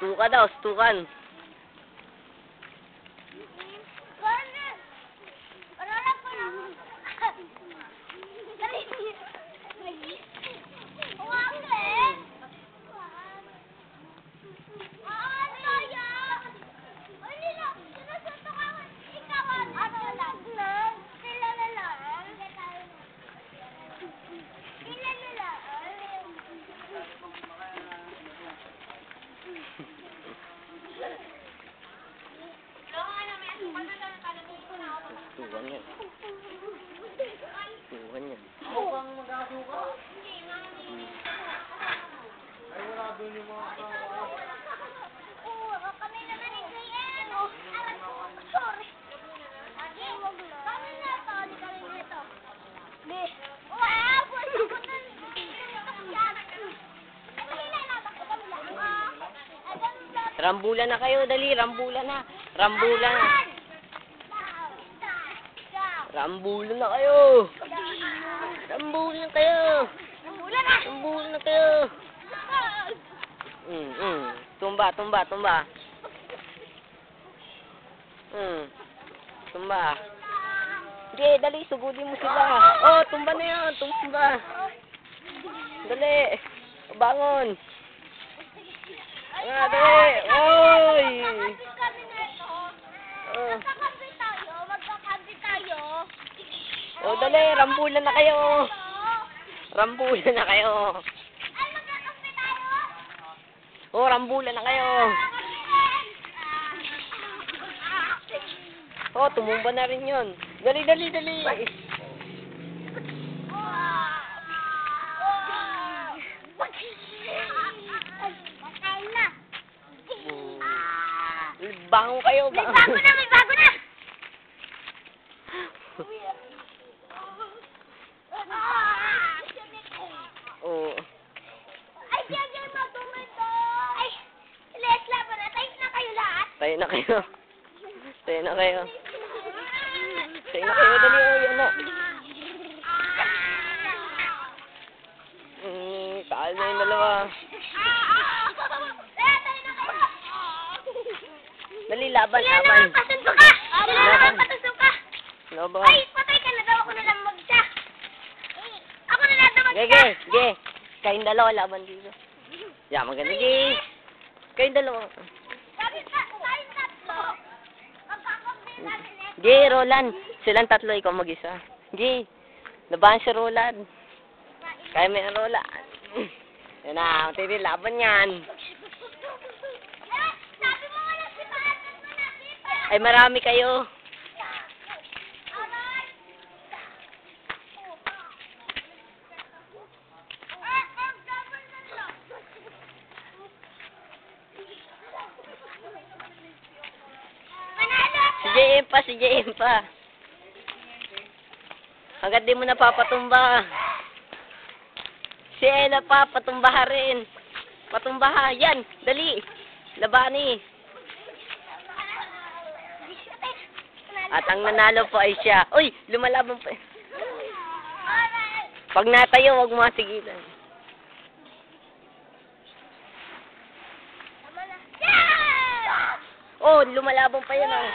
Stuka daw, stukan. Stukan yan. Stukan yan. Mukhang mag-asuka? Ay, wala doon yung mga kami naman ni JM. Sorry. Agi, wag na. Kami na to, di kami nito. Di. Wow, pwede ko na. Rambulan na kayo, dali. Rambulan na. Rambulan na. Rambulan na kayo. Rambulan kayo. Rambulan na kayo. Tumba, tumba, tumba. Tumba. Sige, dali, sugudin mo sila. Oh, tumba na yan. Tumba. Dali. Bangon. Dali. Oy. Magkakampi tayo. Oh, dali, rambulan na kayo. Rambulan na kayo. Ay, magkakampi tayo. Oh, rambulan na kayo. Oh, tumumba na rin yun. Dali, dali, dali. Patay na. Bango kayo, May bango. bago na, may bago na. Oh. Ay, Jay, matumito. Ay, Lesla, tayo na kayo lahat. Tayo na kayo. Tayo na kayo. Tayo na kayo, dali. Oh, yan na. Kaal na yung dalawa. Dali, laban, laban. Pasunto ka. Pasunto ka. Laban. Ay, patay ka na daw. Ako na lang mag-isa. Ako na lang mag-isa. Ge, ge. Kayong dalawa, laban dito. Yan, maganda, ge. Kayong dalawa. Sabi ka, tayong tatlo. Magkakampi natin eh. Ge, Roland. Silang tatlo, ikaw mag-isa. Ge. Laban si Roland. Kaya may Roland. Yan na, matindi, laban yan. Sabi mo nga lang si Paatan mo na, Pipa. Ay, marami kayo. Si JM pa. Hanggat di mo napapatumba. Si Ella pa, patumbaha rin. Patumbaha. Yan, dali. Labani. At ang nanalo po ay siya. Uy, lumalaban pa. Pag natayo, huwag mo masigilan. Oh, lumalaban pa yan. Oh.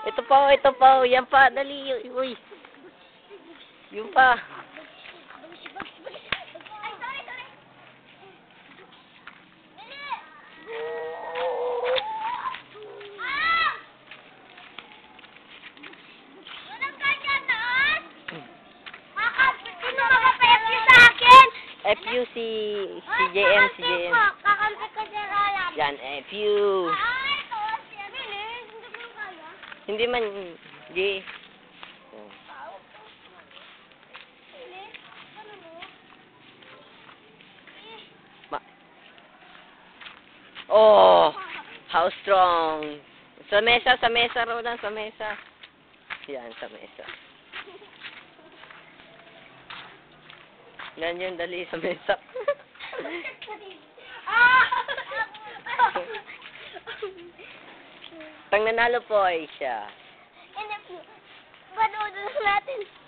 Ito pa, ito pa. Yan pa, dali. Uy. Yung pa. FU si JM, si JM. Kakampi ko si Roland. Yan, FU. Ay, ito. Hindi mo kaya. Hindi man, G. Oh, how strong. Sa mesa, Roland, sa mesa. Yan, sa mesa. Yan yun, dali sa mesa. Pang nanalo po ay siya. And if you, panood natin.